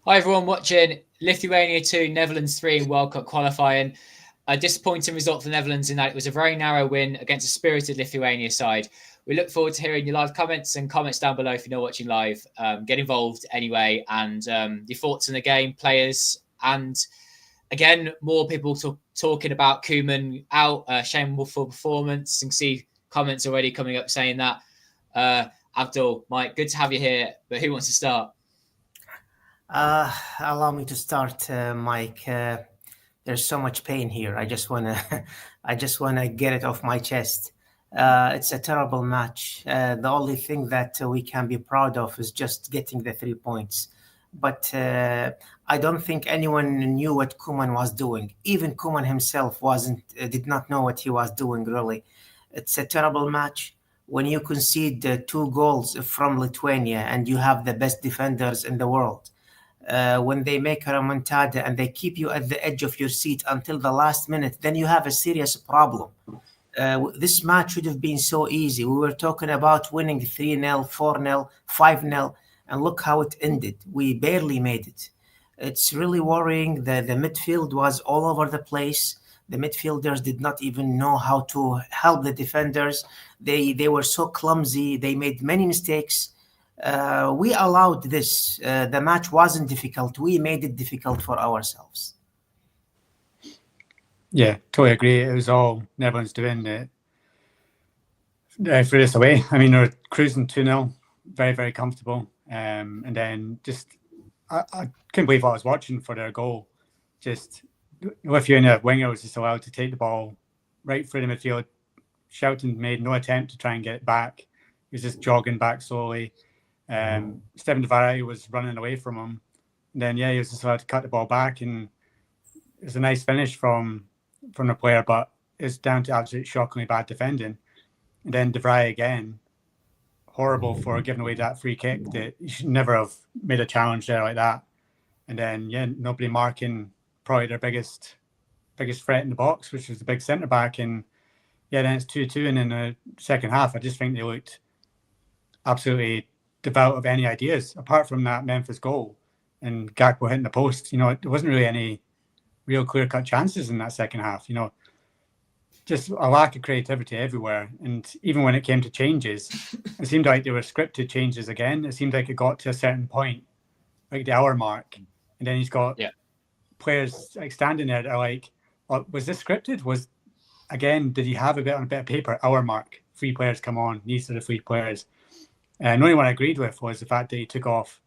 Hi everyone watching Lithuania 2, Netherlands 3 in World Cup qualifying. A disappointing result for the Netherlands in that it was a very narrow win against a spirited Lithuania side. We look forward to hearing your live comments and comments down below if you're not watching live. Get involved anyway and your thoughts on the game, players, and again, more people talking about Koeman out, shameful performance, and see comments already coming up saying that. Abdul, Mike, good to have you here, but who wants to start? Allow me to start, Mike. There's so much pain here. I just wanna, I just wanna get it off my chest. It's a terrible match. The only thing that we can be proud of is just getting the 3 points. But I don't think anyone knew what Kuman was doing. Even Kuman himself did not know what he was doing. Really, it's a terrible match. When you concede 2 goals from Lithuania and you have the best defenders in the world, when they make a remontada and they keep you at the edge of your seat until the last minute, then you have a serious problem. This match should have been so easy. We were talking about winning 3-0, 4-0, 5-0, and look how it ended. We barely made it. It's really worrying. The midfield was all over the place. The midfielders did not even know how to help the defenders. They were so clumsy. They made many mistakes. We allowed this. The match wasn't difficult. We made it difficult for ourselves. Yeah, totally agree. It was all Netherlands doing it. Threw us away. I mean, they're cruising 2-0, very, very comfortable. And then just, I couldn't believe what I was watching for their goal. Just, Lithuania winger was just allowed to take the ball right through the midfield. Shelton made no attempt to try and get it back. He was just jogging back slowly. Statham was running away from him. And then, he was just allowed to cut the ball back. And it was a nice finish from the player, but it's down to absolutely shockingly bad defending. And then Vrij again, horrible for giving away that free kick that you should never have made a challenge there like that. And then, nobody marking probably their biggest threat in the box, which was the big centre back. And then it's 2-2. And in the second half, I just think they looked absolutely devoid of any ideas apart from that Memphis goal and Gakpo hitting the post. There wasn't really any real clear-cut chances in that second half. Just a lack of creativity everywhere. And even when it came to changes, it seemed like they were scripted changes again. It seemed like it got to a certain point, like the hour mark, and then he's got players like standing there that are like, oh, was this scripted? Did he have a bit on a bit of paper? Hour mark, 3 players come on. These are the 3 players. And the only one I agreed with was the fact that he took off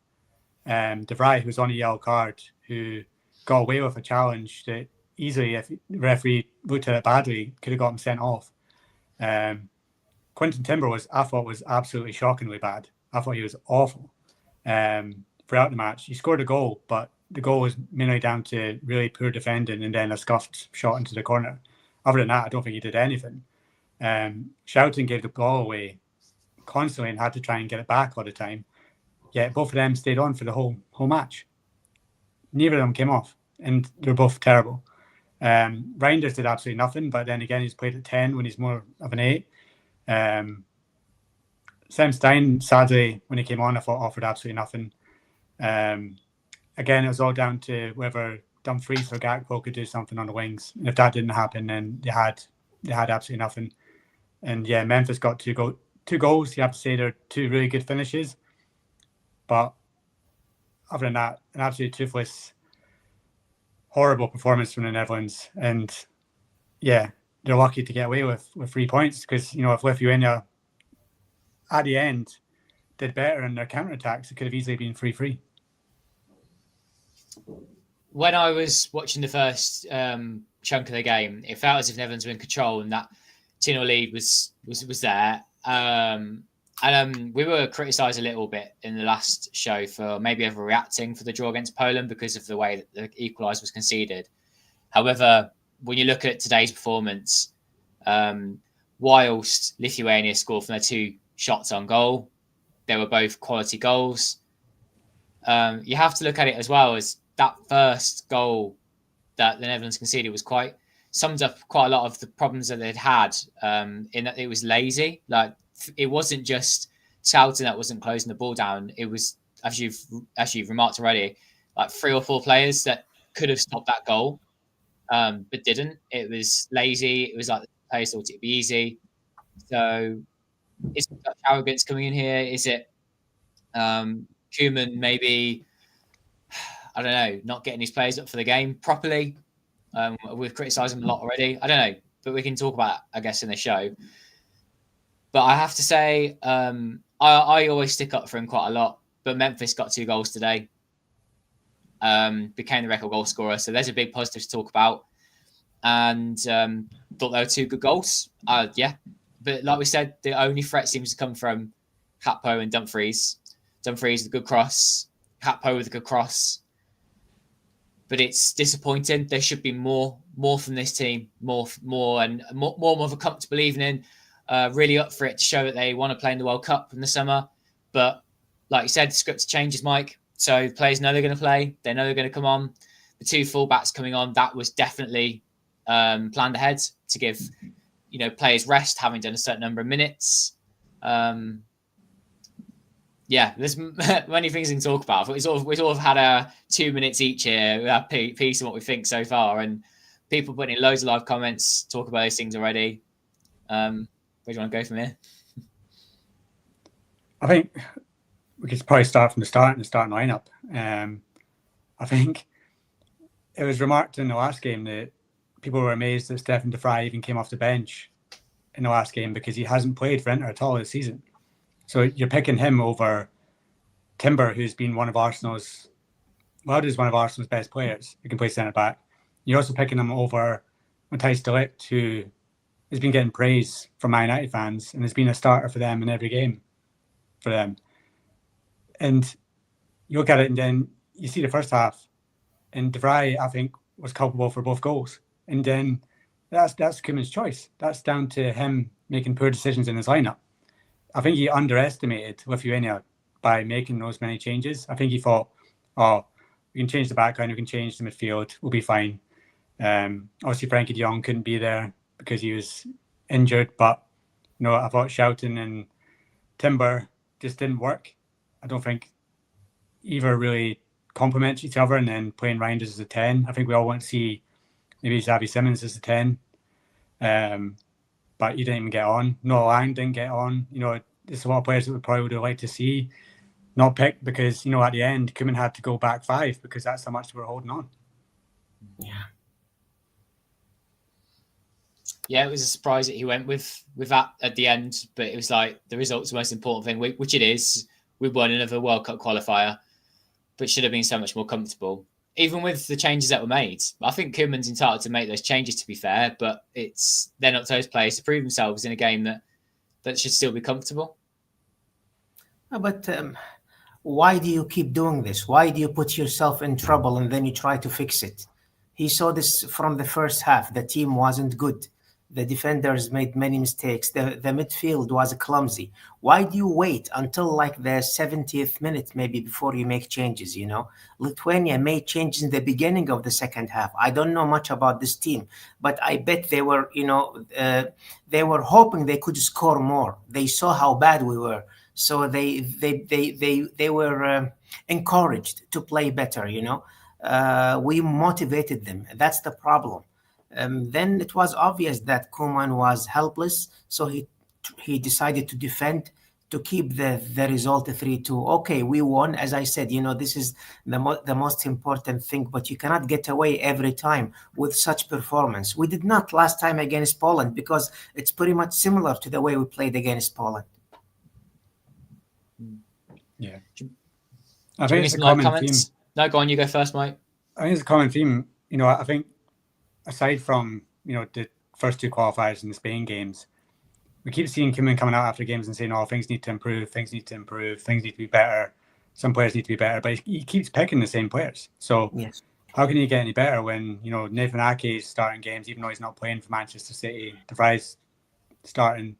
De Vrij, who was on a yellow card, who got away with a challenge that easily, if the referee looked at it badly, could have got him sent off. Quinton Timber I thought was absolutely shockingly bad. I thought he was awful throughout the match. He scored a goal, but the goal was mainly down to really poor defending and then a scuffed shot into the corner. Other than that, I don't think he did anything. Shelton gave the ball away constantly and had to try and get it back all the time. Yet both of them stayed on for the whole match. Neither of them came off, and they were both terrible. Reinders did absolutely nothing, but then again, he's played at 10 when he's more of an 8. Sam Stein, sadly, when he came on, I thought offered absolutely nothing. Again, it was all down to whether Dumfries or Gakpo could do something on the wings. And if that didn't happen, then they had absolutely nothing. And Memphis got 2 goals. You have to say they're 2 really good finishes. But other than that, an absolutely toothless, horrible performance from the Netherlands. And they're lucky to get away with 3 points because, if Lithuania at the end did better in their counterattacks, it could have easily been 3-3. When I was watching the first chunk of the game, it felt as if Netherlands were in control and that 2-0 lead was there. We were criticised a little bit in the last show for maybe overreacting for the draw against Poland because of the way that the equaliser was conceded. However, when you look at today's performance, whilst Lithuania scored from their 2 shots on goal, they were both quality goals. You have to look at it as well as that first goal that the Netherlands conceded was summed up quite a lot of the problems that they'd had in that it was lazy. Like, it wasn't just Southampton that wasn't closing the ball down. It was, as you've remarked already, like 3 or 4 players that could have stopped that goal, but didn't. It was lazy. It was like the players thought it'd be easy. So is it Dutch arrogance coming in here? Is it Koeman maybe, I don't know, not getting his players up for the game properly? We've criticised him a lot already. I don't know, but we can talk about it, I guess, in the show. But I have to say, I always stick up for him quite a lot. But Memphis got 2 goals today, became the record goal scorer. So there's a big positive to talk about. And thought they were 2 good goals. Yeah. But like we said, the only threat seems to come from Hatpo and Dumfries. Dumfries with a good cross. Hatpo with a good cross. But it's disappointing. There should be more from this team, more of a comfortable evening. Really up for it to show that they want to play in the World Cup in the summer. But like you said, the script changes, Mike. So the players know they're going to play. They know they're going to come on. The 2 fullbacks coming on, that was definitely planned ahead to give players rest, having done a certain number of minutes. Yeah, there's many things we can talk about. We sort of had 2 minutes each here, a piece of what we think so far, and people putting in loads of live comments, talk about those things already. Where do you want to go from here? I think we could probably start from the start in the starting lineup. I think it was remarked in the last game that people were amazed that Stefan de Vrij even came off the bench in the last game because he hasn't played for Inter at all this season. So you're picking him over Timber, who's been one of Arsenal's best players who can play centre-back. You're also picking him over Matthijs de Ligt, who has been getting praise from Man United fans and has been a starter for them in every game for them. And you look at it and then you see the first half, and de Vrij, I think, was culpable for both goals. And then that's Koeman's choice. That's down to him making poor decisions in his lineup. I think he underestimated Lithuania by making those many changes. I think he thought, we can change the backline, we can change the midfield, we'll be fine. Obviously, Frankie de Jong couldn't be there because he was injured, but I thought Schouten and Timber just didn't work. I don't think either really complement each other, and then playing Reinders as a 10. I think we all want to see maybe Xavi Simons as a 10. But he didn't even get on. Noah Lang didn't get on. There's a lot of players that we probably would have liked to see not picked because, at the end, Koeman had to go back 5 because that's how much we were holding on. Yeah. Yeah, it was a surprise that he went with that at the end, but it was like the result's the most important thing, which it is. We won another World Cup qualifier, but should have been so much more comfortable. Even with the changes that were made, I think Koeman's entitled to make those changes, to be fair, but they're not those players to prove themselves in a game that should still be comfortable. But why do you keep doing this? Why do you put yourself in trouble and then you try to fix it? He saw this from the first half. The team wasn't good. The defenders made many mistakes. The midfield was clumsy. Why do you wait until like the 70th minute maybe before you make changes, Lithuania made changes in the beginning of the second half. I don't know much about this team, but I bet they were, they were hoping they could score more. They saw how bad we were. So they were encouraged to play better, We motivated them. That's the problem. Then it was obvious that Koeman was helpless, so he decided to defend to keep the result 3-2. Okay, we won. As I said, this is the most important thing, but you cannot get away every time with such performance. We did not last time against Poland because it's pretty much similar to the way we played against Poland. Yeah. I think it's a common theme. No, go on, you go first, Mike. I think it's a common theme. I think aside from, the first 2 qualifiers in the Spain games, we keep seeing Koeman coming out after games and saying, things need to improve, things need to be better, some players need to be better, but he keeps picking the same players. So yes. How can he get any better when, Nathan Ake is starting games, even though he's not playing for Manchester City, de Vrij's starting.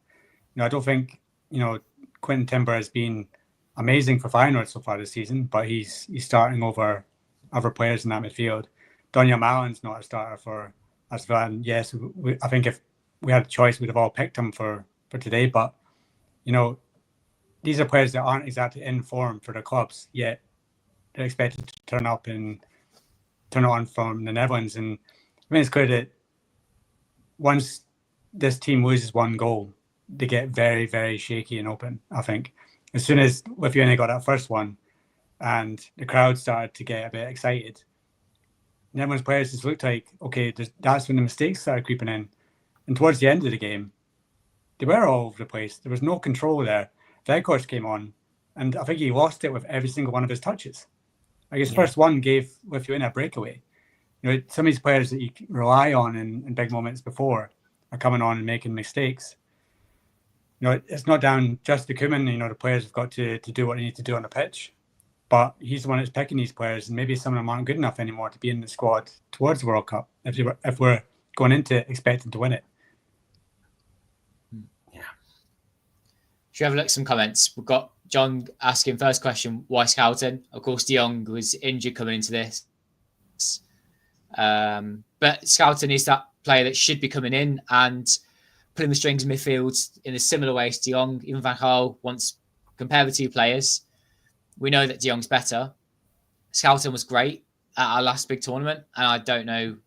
I don't think, Quinten Timber has been amazing for Feyenoord so far this season, but he's starting over other players in that midfield. Donyell Malen's not a starter for us. And yes, I think if we had a choice, we'd have all picked him for today. But, these are players that aren't exactly in form for their clubs, yet they're expected to turn up and turn it on from the Netherlands. And I mean, it's clear that once this team loses one goal, they get very, very shaky and open, I think. As soon as Lithuania got that first one and the crowd started to get a bit excited, Netherlands players just looked like, okay, that's when the mistakes started creeping in. And towards the end of the game, they were all over the place. There was no control there. Veghorst came on, and I think he lost it with every single one of his touches. Like his first one gave Lithuania a breakaway. You know, some of these players that you rely on in big moments before are coming on and making mistakes. You know, it's not down just to Koeman. You know, the players have got to do what they need to do on the pitch. But he's the one that's picking these players, and maybe some of them aren't good enough anymore to be in the squad towards the World Cup if we're going into it expecting to win it. Yeah. Should we have a look at some comments? We've got John asking first question, why Schouten? Of course, De Jong was injured coming into this. But Schouten is that player that should be coming in and pulling the strings in midfield in a similar way to De Jong. Even Van Gaal wants compare the two players. We know that De Jong's better. Schouten was great at our last big tournament, and I don't know.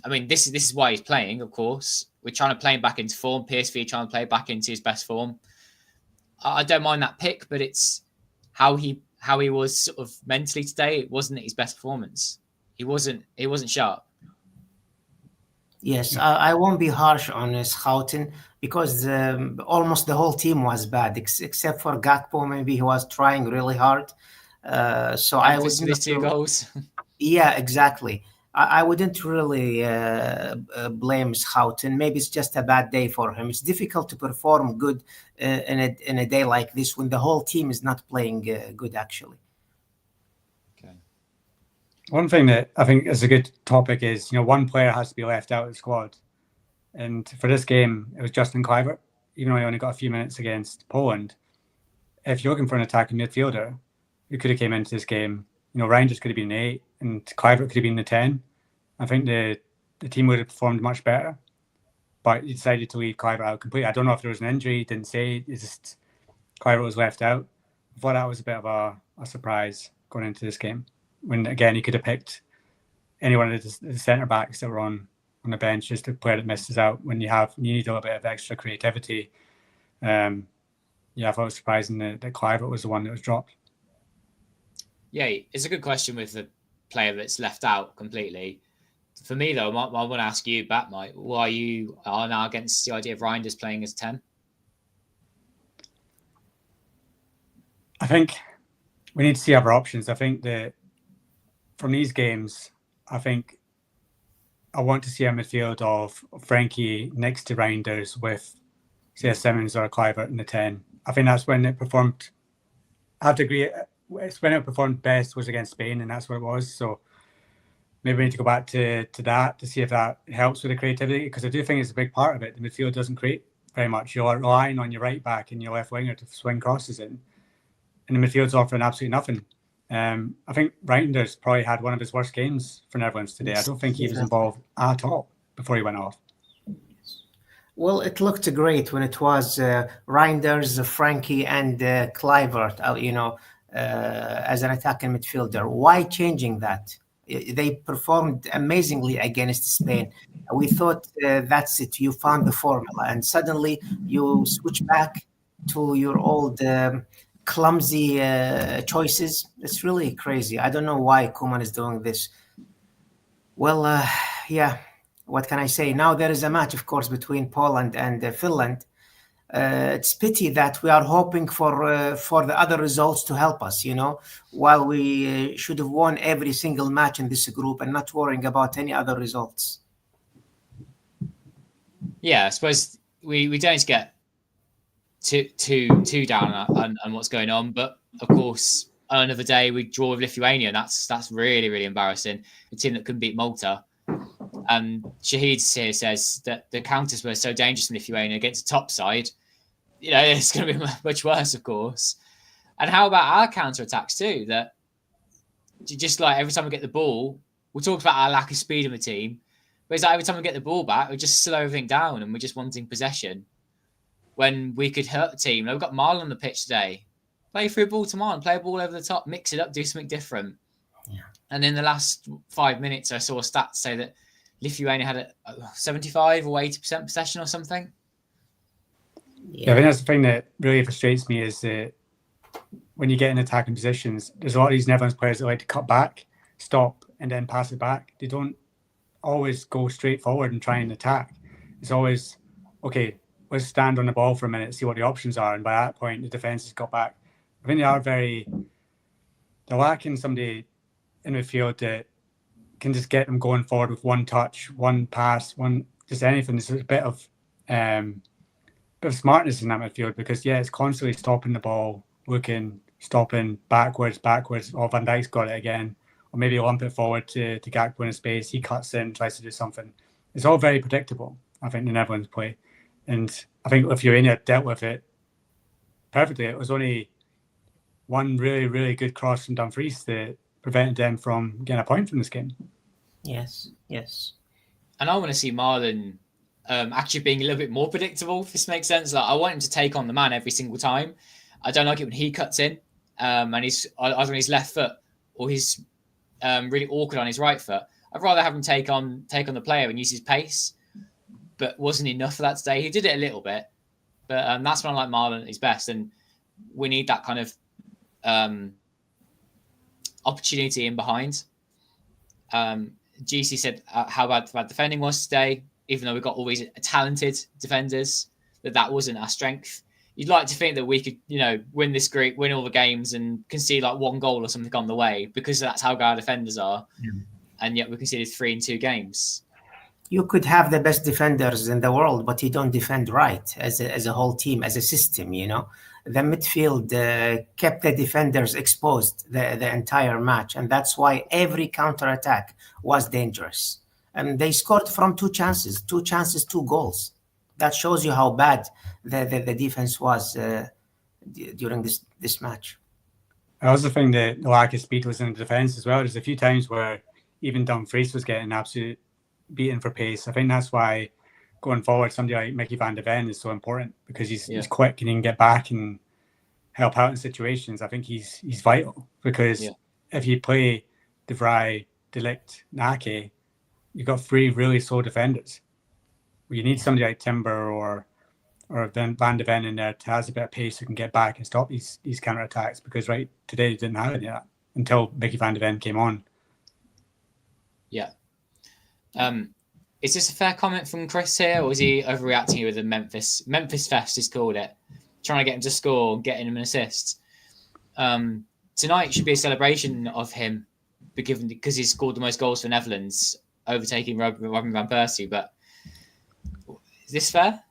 I mean, this is why he's playing. Of course, we're trying to play him back into form. PSV are trying to play back into his best form. I don't mind that pick, but it's how he was sort of mentally today. It wasn't his best performance. He wasn't sharp. Yes, I won't be harsh on Schouten because almost the whole team was bad, except for Gakpo. Maybe he was trying really hard. So I was with 2 goals. Yeah, exactly. I wouldn't really blame Schouten. Maybe it's just a bad day for him. It's difficult to perform good in a day like this when the whole team is not playing good, actually. One thing that I think is a good topic is, you know, one player has to be left out of the squad. And for this game, it was Justin Kluivert, even though he only got a few minutes against Poland. If you're looking for an attacking midfielder who could have came into this game, you know, Reinders could have been the 8 and Kluivert could have been the 10. I think the team would have performed much better. But he decided to leave Kluivert out completely. I don't know if there was an injury, he didn't say. It's just Kluivert was left out. I thought that was a bit of a surprise going into this game. When, again, he could have picked any one of the centre-backs that were on the bench, just a player that misses out when you need a little bit of extra creativity. I thought it was surprising that Kluivert was the one that was dropped. Yeah, it's a good question with the player that's left out completely. For me, though, I want to ask you back, Mike, why you are now against the idea of Reinders playing as 10? I think we need to see other options. I think that from these games, I think I want to see a midfield of Frankie next to Reinders with, say, a Simmons or a Kluivert in the 10. I think that's when it performed. I have to agree. It's when it performed best was against Spain, and that's what it was. So maybe we need to go back to that to see if that helps with the creativity, because I do think it's a big part of it. The midfield doesn't create very much. You're relying on your right back and your left winger to swing crosses in, and the midfield's offering absolutely nothing. I think Reinders probably had one of his worst games for Netherlands today. I don't think he was involved at all before he went off. Well, it looked great when it was Reinders, Frankie, and Kluivert, as an attacking midfielder. Why changing that? They performed amazingly against Spain. We thought that's it. You found the formula, and suddenly you switch back to your old clumsy choices. It's really crazy. I don't know why Koeman is doing this. Well, what can I say? Now there is a match, of course, between Poland and Finland. It's pity that we are hoping for the other results to help us, while we should have won every single match in this group and not worrying about any other results. Yeah, I suppose we don't get too down on what's going on, but of course on another day we draw with Lithuania, and that's really, really embarrassing. A team that couldn't beat Malta. Shahid here says that the counters were so dangerous in Lithuania against the top side. It's going to be much worse, of course. And how about our counter-attacks too? That just like every time we get the ball, we talked about our lack of speed in the team, but it's like every time we get the ball back, we just slow everything down and we're just wanting possession when we could hurt the team. We've got Marlon on the pitch today, play through ball to Martin, play a ball over the top, mix it up, do something different. Yeah. And in the last 5 minutes, I saw stats say that Lithuania had a 75 or 80% possession or something. Yeah, I think that's the thing that really frustrates me is that when you get in attacking positions, there's a lot of these Netherlands players that like to cut back, stop, and then pass it back. They don't always go straight forward and try and attack. It's always, okay, let's stand on the ball for a minute, see what the options are. And by that point, the defence has got back. I think they're lacking somebody in the field that can just get them going forward with one touch, one pass, just anything. There's a bit of smartness in that midfield because, it's constantly stopping the ball, looking, stopping, backwards. Or Van Dijk's got it again. Or maybe lump it forward to Gakpo in a space. He cuts in, tries to do something. It's all very predictable, I think, the Netherlands play. And I think Lithuania dealt with it perfectly. It was only one really, really good cross from Dumfries that prevented them from getting a point from this game. Yes. And I want to see Marlon actually being a little bit more predictable, if this makes sense. Like, I want him to take on the man every single time. I don't like it when he cuts in and he's either on his left foot or he's really awkward on his right foot. I'd rather have him take on the player and use his pace, but wasn't enough for that today. He did it a little bit, but that's when I like Marlon at his best, and we need that kind of opportunity in behind. GC said how bad defending was today, even though we've got all these talented defenders, that wasn't our strength. You'd like to think that we could, win this group, win all the games and concede like one goal or something on the way because that's how good our defenders are. Yeah. And yet we conceded 3 in 2 games. You could have the best defenders in the world, but you don't defend right as a whole team, as a system, The midfield kept the defenders exposed the entire match. And that's why every counterattack was dangerous. And they scored from 2 chances, 2 goals. That shows you how bad the defense was during this match. I also think that the lack of speed was in the defence as well. There's a few times where even Dumfries was getting absolute beaten for pace. I think that's why going forward, somebody like Mickey van de Ven is so important because he's quick and he can get back and help out in situations. I think he's vital because if you play De Vrij, De Ligt, Nake, you've got 3 really slow defenders. You need somebody like Timber or Van de Ven in there to has a bit of pace who can get back and stop these counter attacks because today they didn't have any of that until Mickey van de Ven came on. Yeah. Is this a fair comment from Chris here, or is he overreacting with the Memphis Fest? He's called it, trying to get him to score, getting him an assist. Tonight should be a celebration of him, because he's scored the most goals for Netherlands, overtaking Robin van Persie. But is this fair?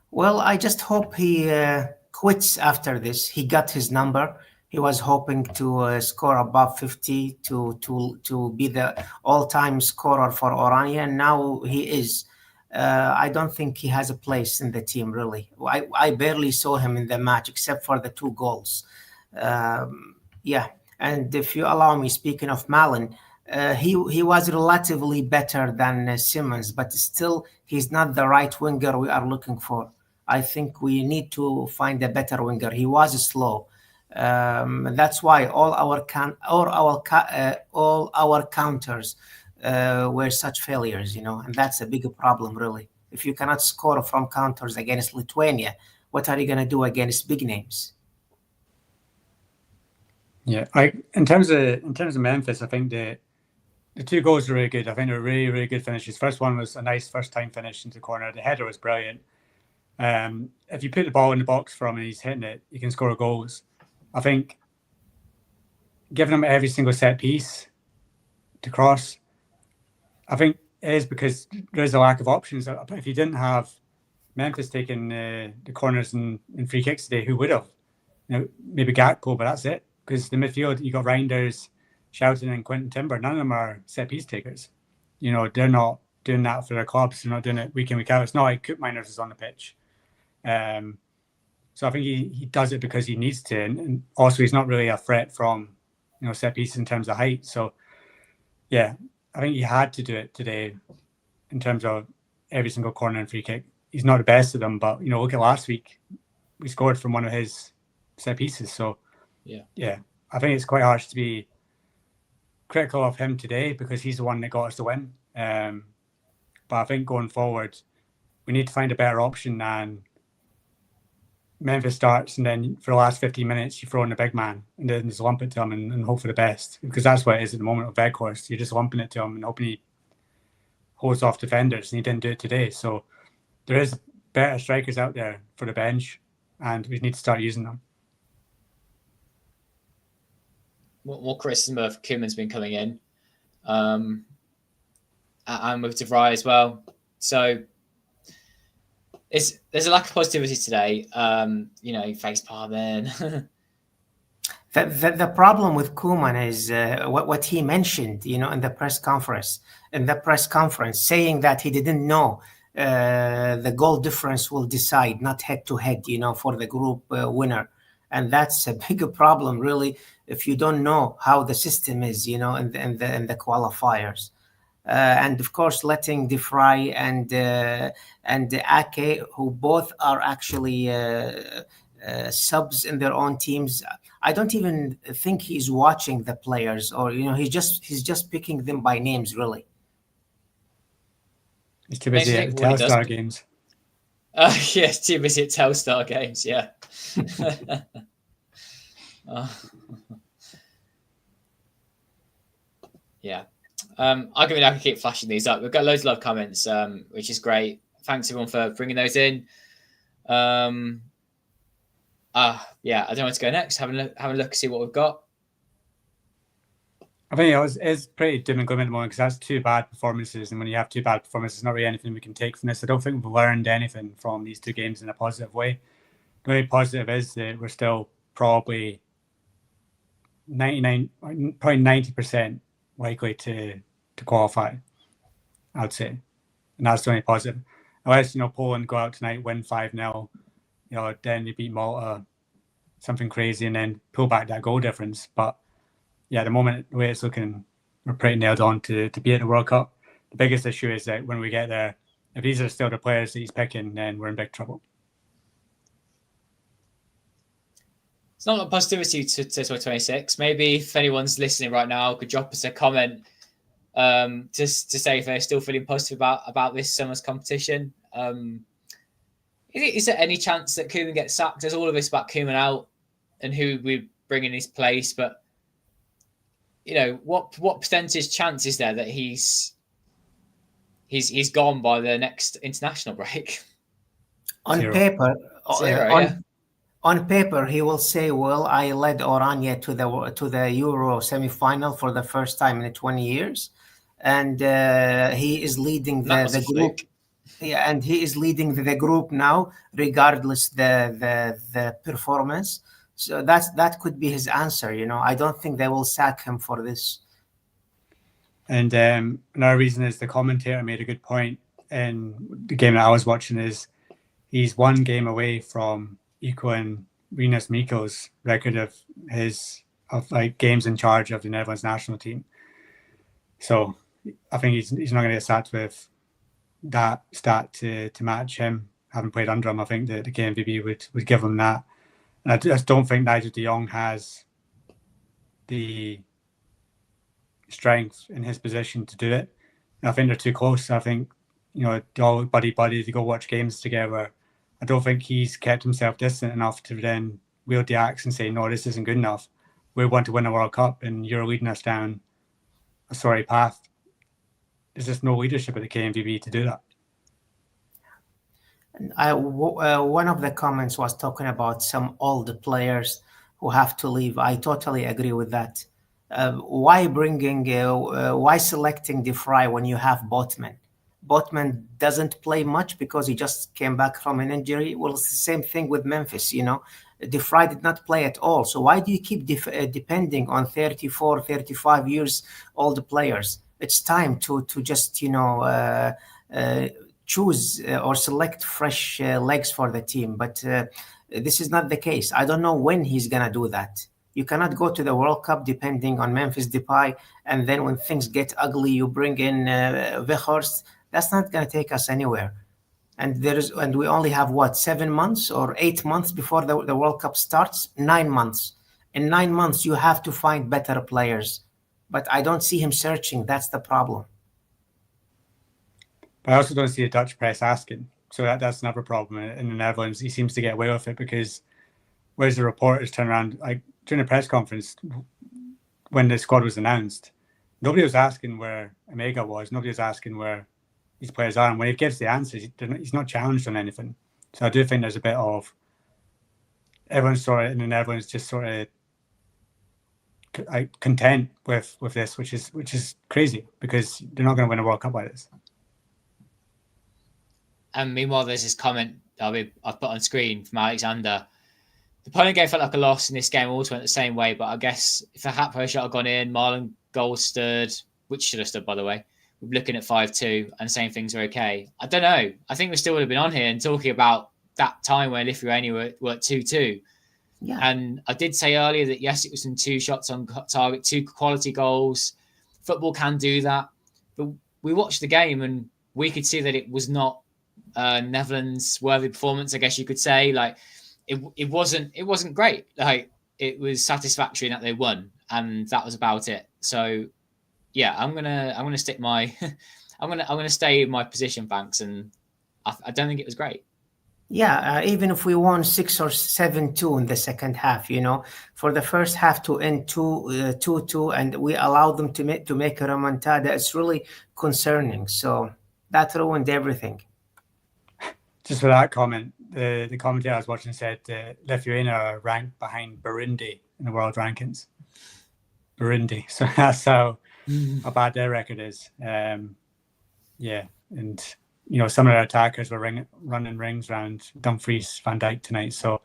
Well, I just hope he quits after this. He got his number. He was hoping to score above 50 to be the all-time scorer for Oranje, and now he is. I don't think he has a place in the team, really. I barely saw him in the match except for the 2 goals. And if you allow me, speaking of Malin, he was relatively better than Simmons, but still he's not the right winger we are looking for. I think we need to find a better winger. He was slow. That's why all our counters were such failures, and that's a big problem, really. If you cannot score from counters against Lithuania, what are you going to do against big names? Yeah, in terms of Memphis, I think the 2 goals were really good. I think they were really, really good finishes. First one was a nice first-time finish into the corner. The header was brilliant. If you put the ball in the box for him and he's hitting it, you can score goals. I think giving him every single set piece to cross, I think it is because there is a lack of options. If you didn't have Memphis taking the corners and free kicks today, who would have? Maybe Gakpo, but that's it. Because the midfield, you got Reinders, Schouten and Quentin Timber. None of them are set piece takers. They're not doing that for their clubs. They're not doing it week in, week out. It's not like Koopmeiners is on the pitch. So I think he does it because he needs to. And also he's not really a threat from, set pieces in terms of height. So, yeah, I think he had to do it today in terms of every single corner and free kick. He's not the best of them, but, look at last week. We scored from one of his set pieces. So yeah, I think it's quite harsh to be critical of him today because he's the one that got us the win. But I think going forward, we need to find a better option than Memphis starts and then for the last 15 minutes you throw in the big man and then just lump it to him and hope for the best, because that's what it is at the moment with Veghorst. You're just lumping it to him and hoping he holds off defenders, and he didn't do it today. So there is better strikers out there for the bench and we need to start using them. More criticism of Koeman's been coming in, and with De Vrij as well. So there's a lack of positivity today. Face palming. The problem with Koeman is what he mentioned, in the press conference. Saying that he didn't know the goal difference will decide, not head to head, for the group winner. And that's a bigger problem, really, if you don't know how the system is, in the qualifiers. And of course, letting De Vrij and Ake, who both are actually subs in their own teams. I don't even think he's watching the players, or he's just picking them by names, really. He's too busy at Telstar games. Yes, too busy at Telstar games. Yeah. Yeah. I can keep flashing these up. We've got loads of love comments, which is great. Thanks everyone for bringing those in. I don't know where to go next. Have a look, see what we've got. I think it's pretty dim and gloomy at the moment because that's two bad performances, and when you have two bad performances, there's not really anything we can take from this. I don't think we've learned anything from these two games in a positive way. The only positive is that we're still probably 90% likely to qualify, I would say. And that's the only positive. Unless, Poland go out tonight, win 5-0, then you beat Malta, something crazy, and then pull back that goal difference. But yeah, at the moment, the way it's looking, we're pretty nailed on to be at the World Cup. The biggest issue is that when we get there, if these are still the players that he's picking, then we're in big trouble. It's not a positivity to 2026. Maybe if anyone's listening right now could drop us a comment just to say if they're still feeling positive about this summer's competition. Is there any chance that Koeman gets sacked? There's all of this about Koeman out and who we bring in his place, but what percentage chance is there that he's gone by the next international break? On Zero. paper, Zero, on paper, he will say, "Well, I led Oranje to the Euro semi-final for the first time in 20 years, and he is leading the group." Yeah, and he is leading the group now, regardless the performance. So that could be his answer. I don't think they will sack him for this. And another reason is the commentator made a good point in the game that I was watching is he's one game away from equaling Rinus Mikkel's record of games in charge of the Netherlands national team. So I think he's not going to get sacked with that stat to match him having played under him. I think that the KNVB would give him that. And I just don't think Nigel de Jong has the strength in his position to do it. And I think they're too close. I think, they're all buddy, they go watch games together. I don't think he's kept himself distant enough to then wield the axe and say, no, this isn't good enough. We want to win a World Cup and you're leading us down a sorry path. There's just no leadership at the KNVB to do that. One of the comments was talking about some old players who have to leave. I totally agree with that. Why selecting De Vrij when you have Botman? Botman doesn't play much because he just came back from an injury. Well, it's the same thing with Memphis, De Vrij did not play at all. So why do you keep depending on 34, 35 years old players? It's time to just, choose or select fresh legs for the team. But this is not the case. I don't know when he's going to do that. You cannot go to the World Cup depending on Memphis Depay, and then when things get ugly, you bring in Weghorst. That's not going to take us anywhere. and we only have 7 months or 8 months before the World Cup starts. 9 months. In 9 months, you have to find better players. But I don't see him searching. That's the problem. But I also don't see the Dutch press asking. So that's another problem in the Netherlands. He seems to get away with it because whereas the reporters turn around, like during the press conference when the squad was announced, nobody was asking where Omega was. Nobody was asking where these players are. And when he gives the answers, he's not challenged on anything. So I do think there's a bit of everyone's sort of in the Netherlands just sort of content with this, which is crazy because they're not going to win a World Cup like this. And meanwhile, there's this comment I've put on screen from Alexander. The Poland game felt like a loss, and this game also went the same way. But I guess if the Hatpo shot had gone in, Marlon goal stood, which should have stood, by the way, we're looking at 5-2 and saying things are okay. I don't know. I think we still would have been on here and talking about that time where Lithuania were at 2-2. Yeah. And I did say earlier that, yes, it was some 2 shots on target, 2 quality goals. Football can do that. But we watched the game and we could see that it was not Netherlands worthy performance, I guess you could say. Like it wasn't great. Like it was satisfactory that they won, and that was about it. So yeah, I'm gonna stick my I'm gonna stay in my position, thanks. And I don't think it was great. Yeah, even if we won 6 or 7-2 in the second half, for the first half to end 2-2, and we allowed them to make a remontada, it's really concerning. So that ruined everything. Just for that comment, the commentator I was watching said Lithuania are ranked behind Burundi in the world rankings. Burundi, so that's how bad their record is. Yeah, and some of their attackers were running rings around Dumfries, Van Dijk tonight. So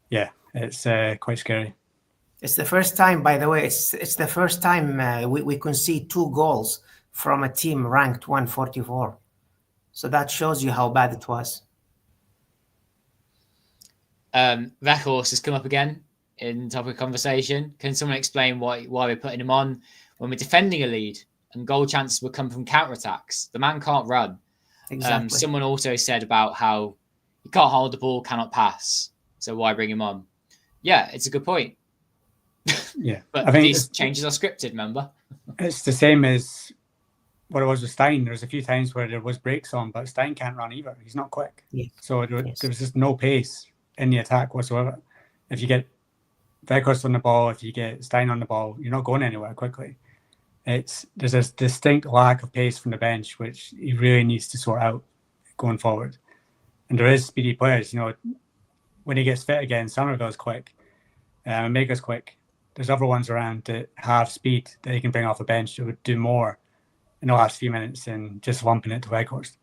yeah, it's quite scary. It's the first time, by the way. It's the first time we concede 2 goals from a team ranked 144. So that shows you how bad it was. Weghorst has come up again in topic of conversation. Can someone explain why we're putting him on when we're defending a lead and goal chances will come from counterattacks? The man can't run. Exactly. Someone also said about how he can't hold the ball, cannot pass. So why bring him on? Yeah, it's a good point. Yeah, but I think these changes are scripted, remember? It's the same as what it was with Stein. There was a few times where there was breaks on, but Stein can't run either. He's not quick. Yes. So there was just no pace in the attack whatsoever. If you get Weghorst on the ball, if you get Stein on the ball, you're not going anywhere quickly. There's a distinct lack of pace from the bench, which he really needs to sort out going forward. And there is speedy players. When he gets fit again, Somerville's quick, Omega's quick. There's other ones around that have speed that he can bring off the bench that would do more in the last few minutes than just lumping it to Weghorst.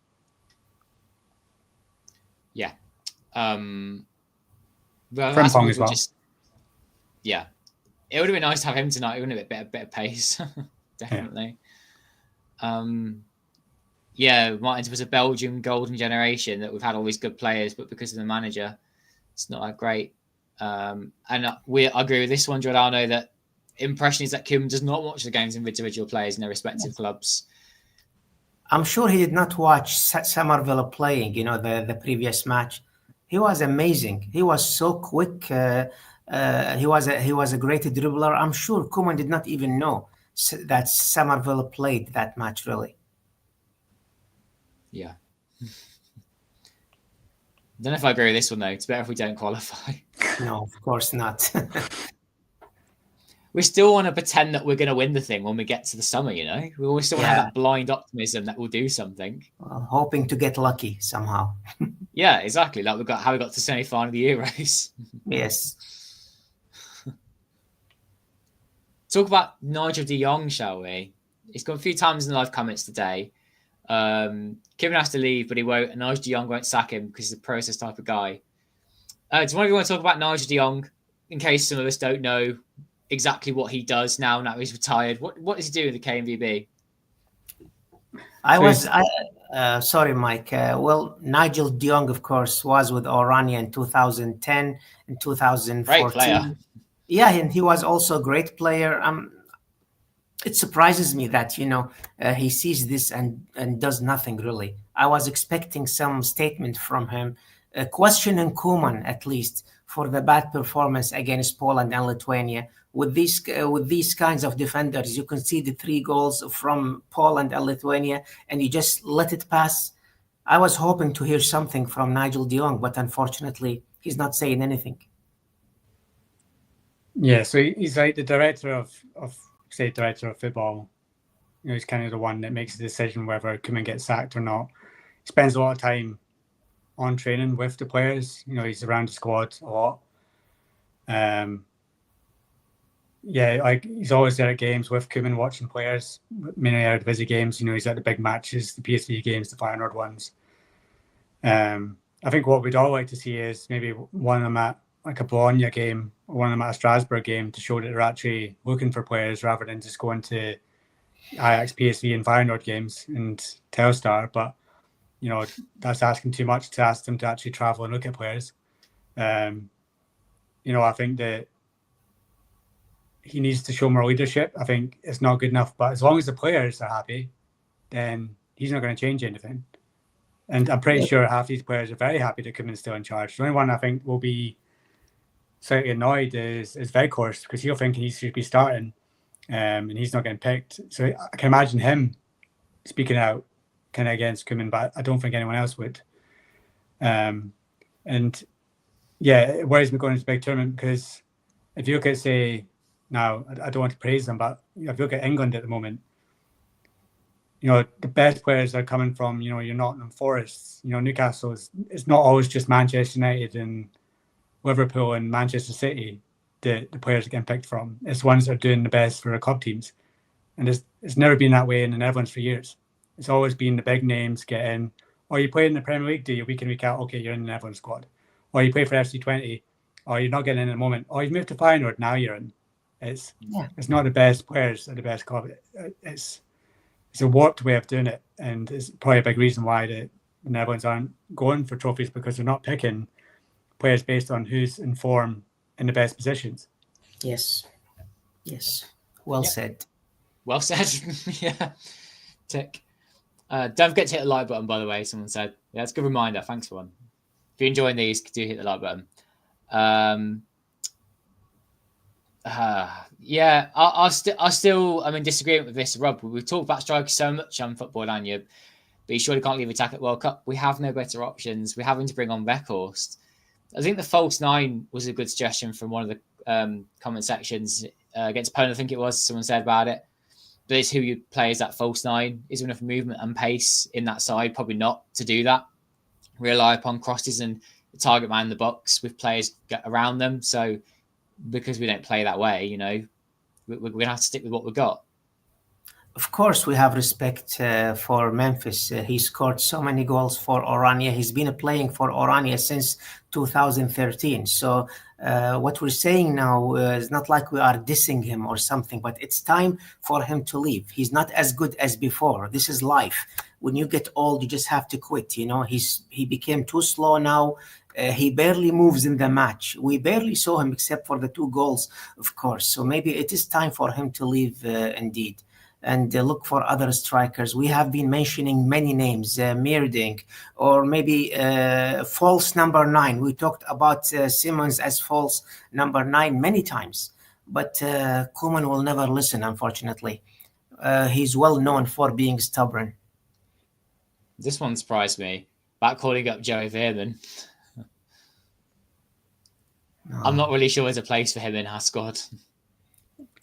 Yeah. Frimpong as well. Yeah. It would have been nice to have him tonight, wouldn't it? A bit of pace. Definitely. Yeah. Martins was a Belgian golden generation that we've had all these good players, but because of the manager, it's not that great. And I agree with this one, Giordano, that impression is that Kim does not watch the games of individual players in their respective clubs. I'm sure he did not watch Somerville playing, the previous match. He was amazing. He was so quick. He was a great dribbler. I'm sure Koeman did not even know that Somerville played that match, really. Yeah. I don't know if I agree with this one, though. It's better if we don't qualify. No, of course not. We still want to pretend that we're going to win the thing when we get to the summer, We always still want to have that blind optimism that we'll do something. Well, hoping to get lucky somehow. Yeah, exactly. Like we got to semi-final of the Euros. Yes. Talk about Nigel de Jong, shall we? He's got a few times in the live comments today. Kevin has to leave, but he won't. And Nigel de Jong won't sack him because he's a process type of guy. Does one of you want to talk about Nigel de Jong, in case some of us don't know exactly what he does now he's retired? What does he do in the KNVB? Sorry, Mike. Well, Nigel de Jong, of course, was with Oranje in 2010 and 2014. Great player. Yeah, and he was also a great player. It surprises me that he sees this and does nothing really. I was expecting some statement from him, questioning Koeman at least for the bad performance against Poland and Lithuania. With these kinds of defenders, you conceded 3 goals from Poland and Lithuania, and you just let it pass. I was hoping to hear something from Nigel de Jong, but unfortunately, he's not saying anything. Yeah, so he's like the director of football. He's kind of the one that makes the decision whether Koeman gets sacked or not. He spends a lot of time on training with the players. He's around the squad a lot. He's always there at games with Koeman, watching players. Many Eredivisie games. He's at the big matches, the PSV games, the Feyenoord ones. I think what we'd all like to see is maybe one of them at like a Bologna game or one of them at a Strasbourg game to show that they're actually looking for players rather than just going to Ajax, PSV and Feyenoord games and Telstar. But, that's asking too much to ask them to actually travel and look at players. I think that he needs to show more leadership. I think it's not good enough. But as long as the players are happy, then he's not going to change anything. And I'm pretty sure half these players are very happy that Koeman's still in charge. The only one I think will be slightly annoyed is Weghorst, because he'll think he should be starting, and he's not getting picked. So I can imagine him speaking out kind of against Koeman, but I don't think anyone else would. And yeah, it worries me going into the big tournament, because if you look at, say, now I don't want to praise them, but if you look at England at the moment, the best players are coming from, your Nottingham Forests, Newcastle. It's not always just Manchester United and Liverpool and Manchester City that the players are getting picked from. It's ones that are doing the best for their club teams. And it's never been that way in the Netherlands for years. It's always been the big names get in. Or you play in the Premier League, do you? Week in, week out, okay, you're in the Netherlands squad. Or you play for FC20, or you're not getting in at the moment. Or you've moved to Feyenoord, now you're in. It's not the best players at the best club. It's a warped way of doing it, and it's probably a big reason why the Netherlands aren't going for trophies, because they're not picking players based on who's in form in the best positions. Yes. Well said. Well said. Yeah. Tick. Don't forget to hit the like button, by the way, someone said. Yeah, that's a good reminder. Thanks for one. If you're enjoying these, do hit the like button. I still I'm in disagreement with this, Rob. We've talked about strikers so much on Football-Oranje, but you surely can't leave attack at World Cup. We have no better options. We're having to bring on Weghorst. I think the false 9 was a good suggestion from one of the comment sections against Poland. I think it was, someone said about it. But it's who you play as that false 9. Is there enough movement and pace in that side? Probably not to do that. Rely upon crosses and the target man in the box with players get around them. So because we don't play that way, we're going to have to stick with what we've got. Of course, we have respect for Memphis. He scored so many goals for Oranje. He's been playing for Oranje since 2013. So what we're saying now is not like we are dissing him or something, but it's time for him to leave. He's not as good as before. This is life. When you get old, you just have to quit. He became too slow now. He barely moves in the match. We barely saw him except for the 2 goals, of course. So maybe it is time for him to leave indeed. And look for other strikers. We have been mentioning many names, Meerdink, or maybe false number 9. We talked about Simmons as false number 9 many times, but Koeman will never listen, unfortunately. He's well known for being stubborn. This one surprised me, about calling up Joey Veerman. No. I'm not really sure there's a place for him in our squad.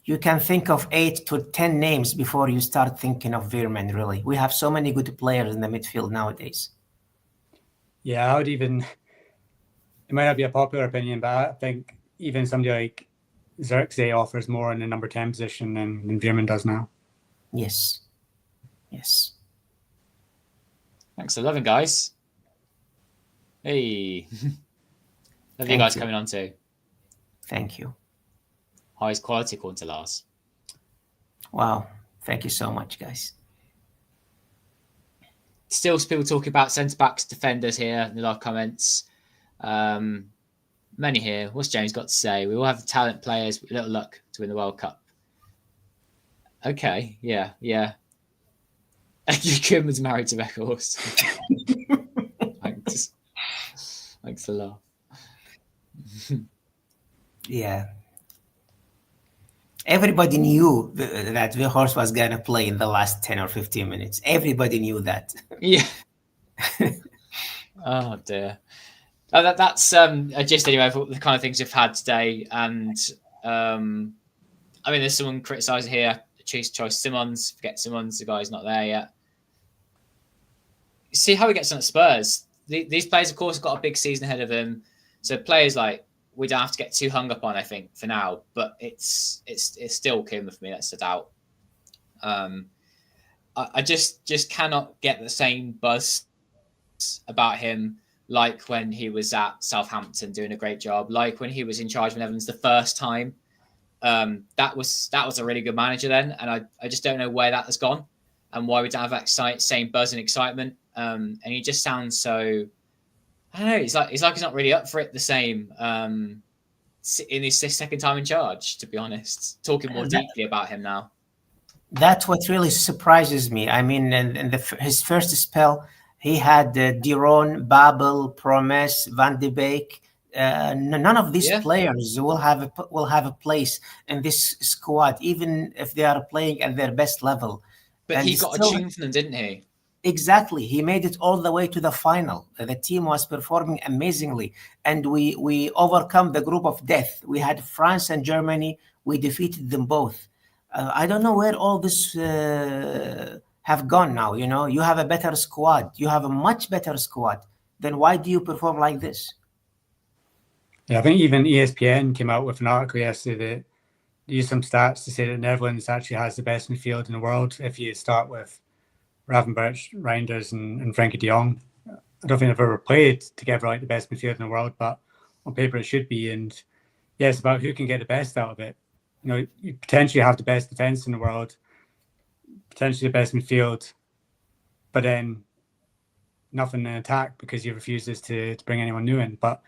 You can think of 8 to 10 names before you start thinking of Veerman, really. We have so many good players in the midfield nowadays. Yeah, it might not be a popular opinion, but I think even somebody like Zirkzee offers more in the number 10 position than Veerman does now. Yes. Thanks for loving, guys. Hey. Love you guys coming on too. Thank you. Highest quality according to Lars. Wow. Thank you so much, guys. Still people talking about centre-backs, defenders here in the live comments. Many here. What's James got to say? We all have talent players with little luck to win the World Cup. Okay, yeah. Kim was married to Becca Horse. Thanks a lot. Yeah. Everybody knew that the horse was going to play in the last 10 or 15 minutes. Everybody knew that. Yeah. Oh, dear. That's just anyway for the kind of things we've had today. And there's someone criticising here, choice Simons. Forget Simons, the guy's not there yet. See how he gets on at Spurs. These players, of course, have got a big season ahead of them. So players like we don't have to get too hung up on, I think, for now. But it's still Kim for me. That's a doubt. I just cannot get the same buzz about him like when he was at Southampton doing a great job, like when he was in charge of Netherlands the first time. That was a really good manager then, and I just don't know where that has gone and why we don't have that same buzz and excitement. And he just sounds so, I don't know, he's like he's not really up for it the same in his second time in charge, to be honest. Talking more deeply about him now. That's what really surprises me. I mean, in his first spell, he had Diron, Babel, Promes, Van de Beek. None of these players will have a place in this squad, even if they are playing at their best level. But he got a tune for them, didn't he? Exactly. He made it all the way to the final. The team was performing amazingly, and we overcome the group of death. We had France and Germany. We defeated them both. I don't know where all this have gone now. You have a better squad. You have a much better squad. Then why do you perform like this? Yeah, I think even ESPN came out with an article yesterday that used some stats to say that Netherlands actually has the best midfield in the world if you start with Ravenberch, Reinders, and Frenkie de Jong. I don't think they've ever played together like the best midfield in the world, but on paper it should be. And yeah, it's about who can get the best out of it. You potentially have the best defense in the world, potentially the best midfield, but then nothing in attack because he refuses to bring anyone new in. But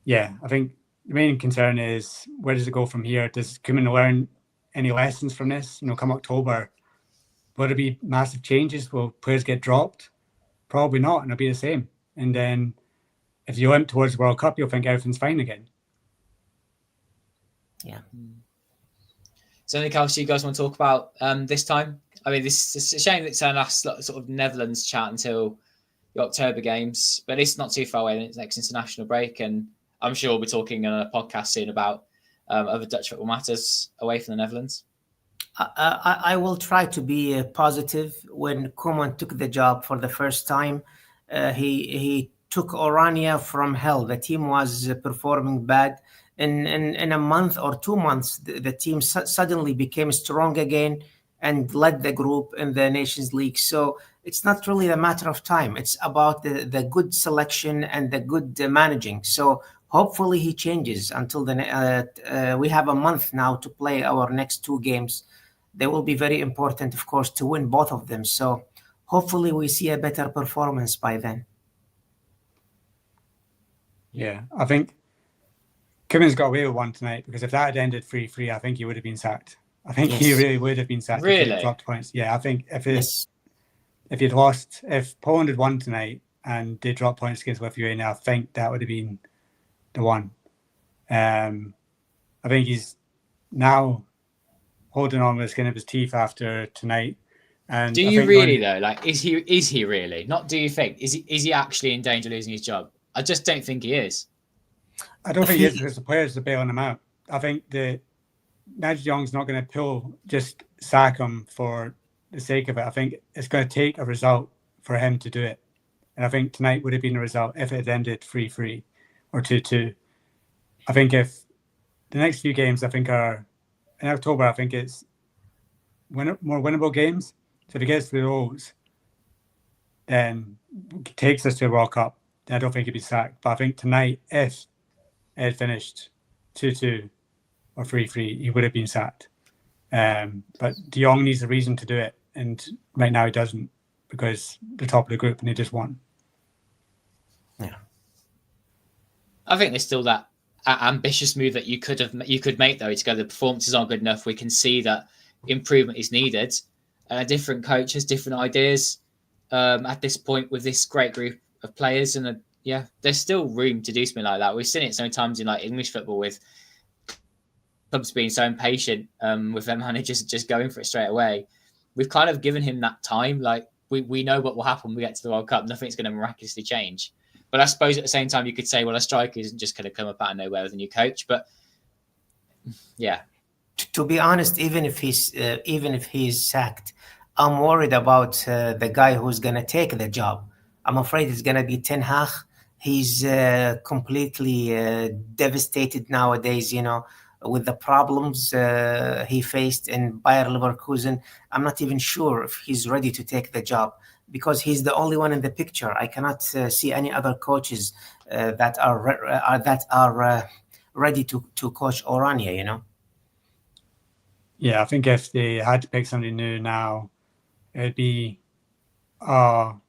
yeah, I think the main concern is where does it go from here? Does Koeman learn any lessons from this? Come October, will there be massive changes? Will players get dropped? Probably not, and it'll be the same. And then if you limp towards the World Cup, you'll think everything's fine again. Yeah. Is there anything else you guys want to talk about this time? It's a shame that it's our last sort of Netherlands chat until the October games, but it's not too far away. It's next international break, and I'm sure we'll be talking on a podcast soon about other Dutch football matters away from the Netherlands. I will try to be positive. When Koeman took the job for the first time, he took Oranje from hell. The team was performing bad. In a month or 2 months, the team suddenly became strong again and led the group in the Nations League. So it's not really a matter of time. It's about the good selection and the good managing. So hopefully he changes until we have a month now to play our next 2 games. They will be very important, of course, to win both of them. So hopefully we see a better performance by then. Yeah, I think Koeman's got away with one tonight, because if that had ended 3-3, I think he would have been sacked. I think he really would have been sacked. Really? If he had dropped points. Yeah, I think if Poland had won tonight and they dropped points against Lithuania, I think that would have been the one. I think he's now holding on with the skin of his teeth after tonight. And do you really though? Like, is he really? Not do you think? Is he actually in danger of losing his job? I just don't think he is. I don't think he is, because the players are bailing him out. I think that Nigel Young's not going to just sack him for the sake of it. I think it's going to take a result for him to do it. And I think tonight would have been a result if it had ended 3-3 or 2-2. I think if the next few games, I think, are in October, I think it's more winnable games. So if he gets through those, then it takes us to a World Cup. Then I don't think he'd be sacked. But I think tonight, if it had finished 2-2 or 3-3, he would have been sacked. But De Jong needs a reason to do it. And right now he doesn't, because they're top of the group and they just won. Yeah. I think there's still that ambitious move that you could make, though, to go, the performances aren't good enough. We can see that improvement is needed. Different coaches, different ideas at this point with this great group of players. And there's still room to do something like that. We've seen it so many times in like English football with clubs being so impatient with their managers just going for it straight away. We've kind of given him that time. Like we know what will happen when we get to the World Cup. Nothing's going to miraculously change. But I suppose at the same time you could say, well, a striker isn't just going to come up out of nowhere with a new coach. But yeah. To be honest, even if he's sacked, I'm worried about the guy who's going to take the job. I'm afraid it's going to be Ten Hag. He's completely devastated nowadays, with the problems he faced in Bayer Leverkusen. I'm not even sure if he's ready to take the job because he's the only one in the picture. I cannot see any other coaches that are ready to coach Oranje, Yeah, I think if they had to pick somebody new now, it'd be an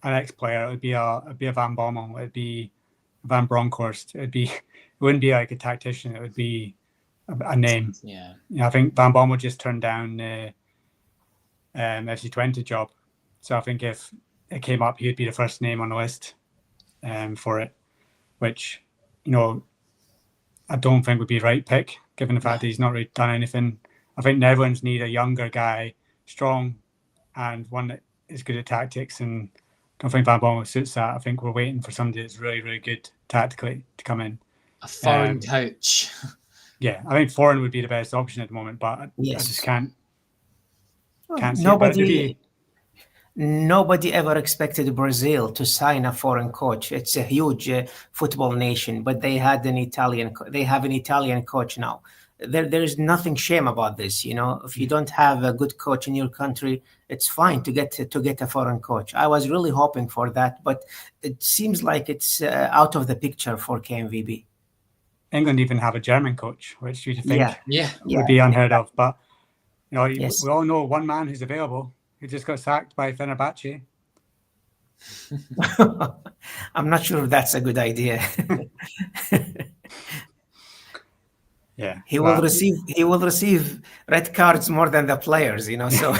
ex-player. It'd be a Van Bommel. It'd be Van Bronckhorst. It wouldn't be like a tactician. It would be a name. Yeah. I think Van Bommel just turned down the FC Twente job, so I think if it came up, he'd be the first name on the list for it, which I don't think would be the right pick given the fact that he's not really done anything. I think Netherlands need a younger guy, strong, and one that is good at tactics. And I don't think Van Bommel suits that. I think we're waiting for somebody that's really, really good tactically to come in. A foreign coach. Yeah, I think foreign would be the best option at the moment, but I just can't see it. Nobody ever expected Brazil to sign a foreign coach. It's a huge football nation, but they have an Italian coach now. There is nothing shame about this. If you don't have a good coach in your country, it's fine to get a foreign coach. I was really hoping for that, but it seems like it's out of the picture for KMVB. England even have a German coach, which you'd think would be unheard of. But we all know one man who's available. He just got sacked by Fenerbahce. I'm not sure if that's a good idea. Yeah, he will receive red cards more than the players, So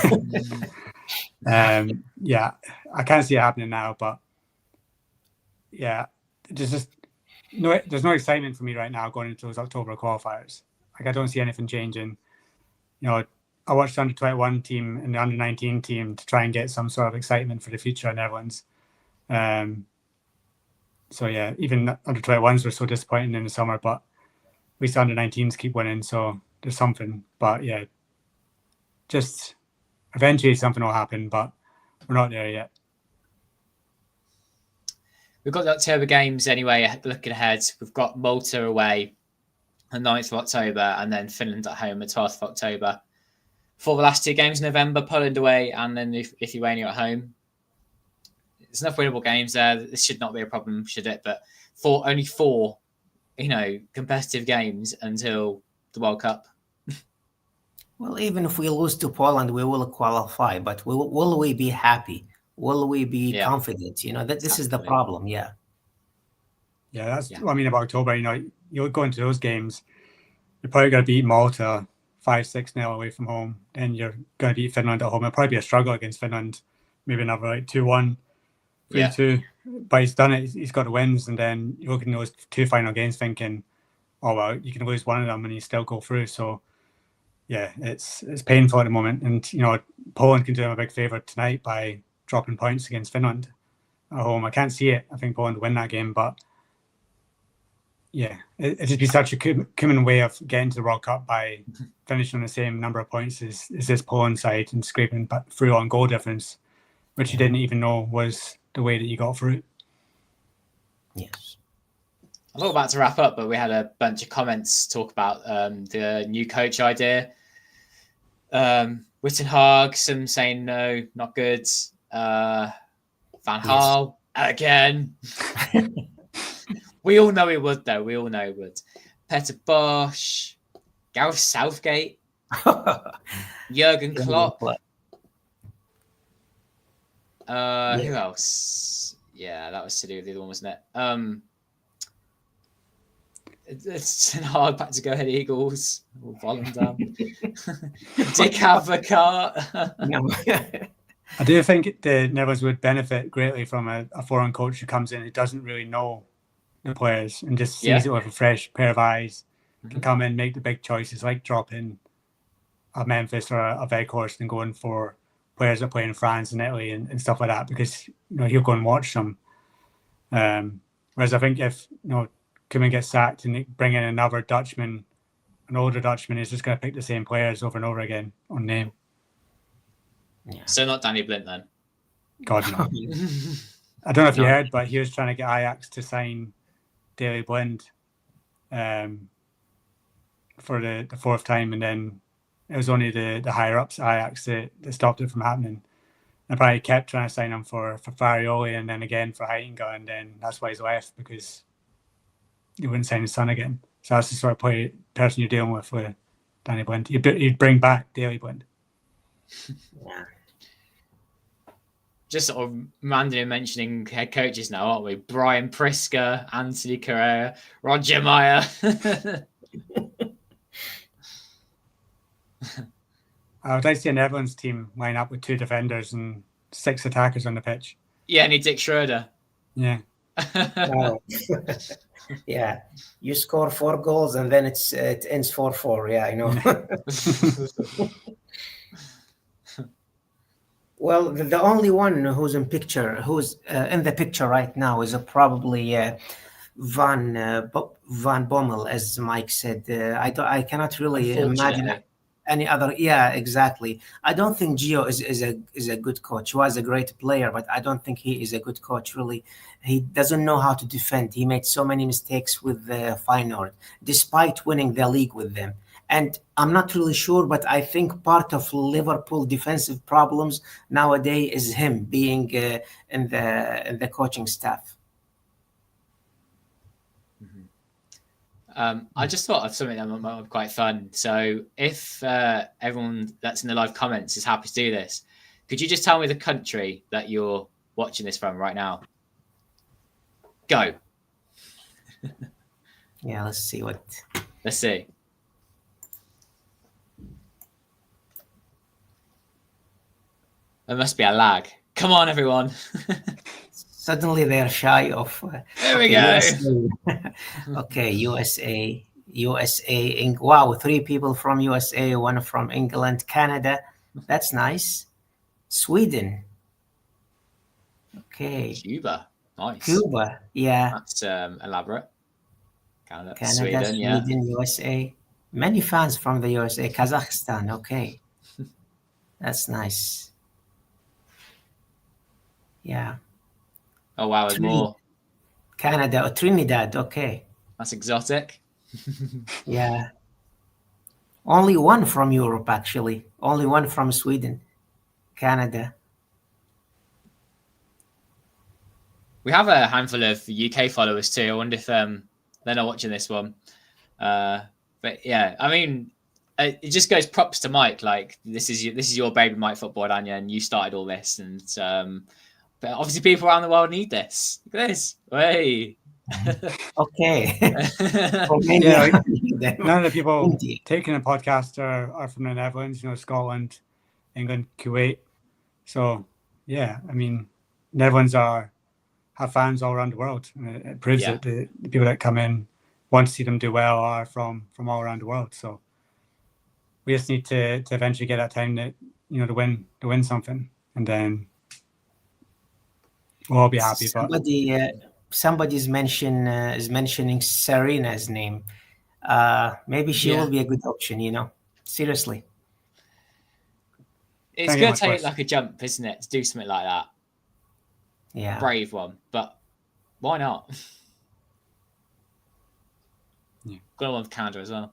I can't see it happening now, but there's no excitement for me right now going into those October qualifiers. Like I don't see anything changing. I watched the under-21 team and the under-19 team to try and get some sort of excitement for the future of Netherlands. Even under-21s were so disappointing in the summer, but at least under-19s keep winning, so there's something. But just eventually something will happen, but we're not there yet. We've got the October games anyway, looking ahead. We've got Malta away on 9th of October and then Finland at home on 12th of October. For the last two games in November, Poland away and then Lithuania at home. There's enough winnable games there. This should not be a problem, should it? But only four, competitive games until the World Cup. Well, even if we lose to Poland, we will qualify. But will we be happy? Will we be confident? That this is the problem. Yeah. Yeah, that's what I mean about October. You'll go into those games, you're probably going to beat Malta 5-6-0 away from home. Then you're going to beat Finland at home. It'll probably be a struggle against Finland. Maybe another 2-1, 3-2. But he's done it. He's got the wins. And then you look in those two final games thinking, oh, well, you can lose one of them and you still go through. So, it's painful at the moment. And, Poland can do him a big favour tonight by dropping points against Finland at home. I can't see it. I think Poland win that game. But, it'd just be such a common way of getting to the World Cup by finishing on the same number of points as this Poland side and scraping through on goal difference, which you didn't even know was the way that you got through. Yes. I'm all about to wrap up, but we had a bunch of comments talk about the new coach idea. Wittenhag, some saying no, not good. Van Gaal again. We all know he would, though. We all know he would. Peter Bosch, Gareth Southgate, Jurgen Klopp. Who else? Yeah, that was to do with the other one, wasn't it? It's an hard back to go ahead, Eagles. Or Volendam. Dick Advocaat. No. I do think the Netherlands would benefit greatly from a foreign coach who comes in who doesn't really know the players and just sees it with a fresh pair of eyes, can come in, make the big choices, like dropping a Memphis or a Weghorst and going for players that play in France and Italy and stuff like that, because he'll go and watch them. Whereas I think if Koeman gets sacked and bring in another Dutchman, an older Dutchman, is just going to pick the same players over and over again on name. Yeah. So not Danny Blind then? God, no. I don't know if you heard, but he was trying to get Ajax to sign Daley Blind for the fourth time, and then it was only the higher-ups at Ajax that stopped it from happening. And probably kept trying to sign him for Farioli and then again for Heitinga, and then that's why he's left, because he wouldn't sign his son again. So that's the sort of person you're dealing with Danny Blind. You'd bring back Daley Blind. Yeah. Just sort of randomly mentioning head coaches now, aren't we? Brian Prisker, Anthony Correa, Roger Meyer. I would like to see a Netherlands team line up with 2 defenders and 6 attackers on the pitch. Yeah, and Dick Schroeder. Yeah. Yeah. You score 4 goals and then it ends 4-4. Yeah, I know. Well, the only one who's in the picture right now is probably Van Bommel, as Mike said. I cannot really imagine any other. Yeah, exactly. I don't think Gio is a good coach. He was a great player, but I don't think he is a good coach. Really, he doesn't know how to defend. He made so many mistakes with Feyenoord, despite winning the league with them. And I'm not really sure, but I think part of Liverpool defensive problems nowadays is him being in the coaching staff. I just thought of something that might be quite fun. So if everyone that's in the live comments is happy to do this, could you just tell me the country that you're watching this from right now? Go. Yeah, let's see. Let's see. There must be a lag. Come on, everyone. Suddenly they're shy of... There we go. Okay, USA. Wow, 3 people from USA, 1 from England, Canada. That's nice. Sweden. Okay. Cuba. Nice. Cuba, yeah. That's elaborate. Canada, Sweden, yeah. USA. Many fans from the USA. Kazakhstan, okay. That's nice. Yeah. Oh, wow, there's more. Canada or Trinidad, okay. That's exotic. Yeah. Only 1 from Europe, actually. Only 1 from Sweden. Canada. We have a handful of UK followers too. I wonder if they're not watching this one. But yeah, I mean, it just goes props to Mike. Like this is your baby, Mike Football-Oranje, and you started all this. And but obviously, people around the world need this. Look at this. Hey. Okay. Yeah, none of the people taking a podcast are from the Netherlands. Scotland, England, Kuwait. So yeah, I mean, Netherlands have fans all around the world. It proves that the people that come in want to see them do well are from all around the world. So we just need to eventually get that time that to win something, and then we'll all be happy. Somebody is mentioning Serena's name. Maybe she will be a good option. Seriously. It's going to take like a jump, isn't it, to do something like that? Yeah. Brave one, but why not? Yeah. Got one for Canada as well.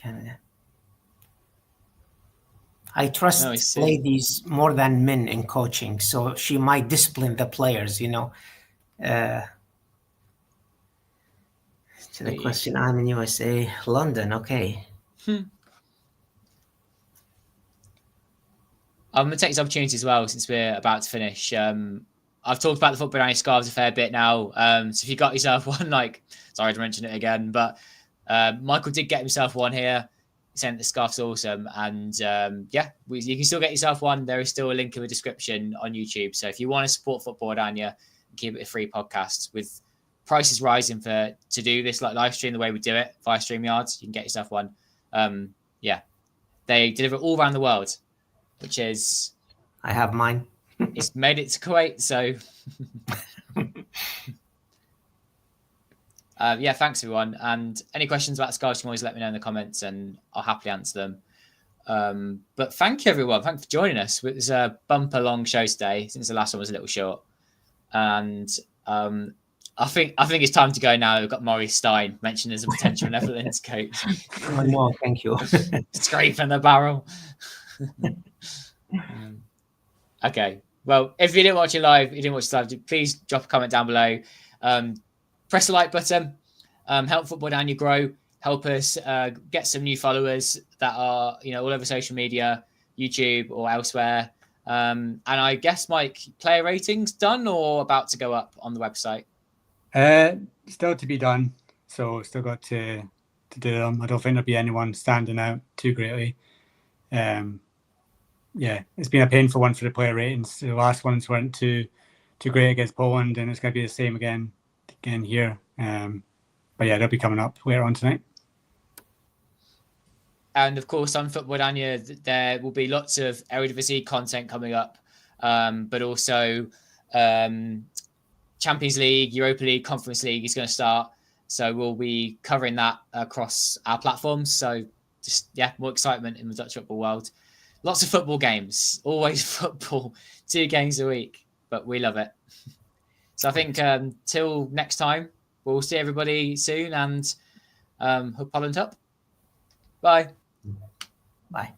Canada. I trust ladies more than men in coaching, so she might discipline the players, To the question, I'm in USA, London, okay. I'm going to take this opportunity as well, since we're about to finish. I've talked about the Football-Oranje scarves a fair bit now. So if you got yourself one, like, sorry to mention it again, but Michael did get himself one here. Saying the scarf's awesome, and you can still get yourself one. There is still a link in the description on YouTube. So if you want to support Football-Oranje and keep it a free podcast, with prices rising to do this like live stream the way we do it via StreamYard, you can get yourself one. They deliver all around the world, which is I have mine. It's made it to Kuwait, so thanks everyone. And any questions about scarves, you can always let me know in the comments, and I'll happily answer them. But thank you everyone. Thanks for joining us. It was a bumper long show today, since the last one was a little short. And I think it's time to go now. We've got Maurice Stein mentioned as a potential Netherlands coach. Oh, no, thank you. Scraping the barrel. Okay. Well, if you didn't watch it live, please drop a comment down below. Press the like button. Help Football-Oranje grow. Help us get some new followers that are, all over social media, YouTube or elsewhere. And I guess, Mike, player ratings done or about to go up on the website? Still to be done. So still got to do them. I don't think there'll be anyone standing out too greatly. It's been a painful one for the player ratings. The last ones weren't too great against Poland, and it's going to be the same again here. But they'll be coming up later on tonight. And of course, on Football-Oranje, there will be lots of Eredivisie content coming up, but also Champions League, Europa League, Conference League is going to start. So we'll be covering that across our platforms. So just, more excitement in the Dutch football world. Lots of football games, always football, 2 games a week, but we love it. So I think till next time, we'll see everybody soon, and hope Holland up. Bye. Bye.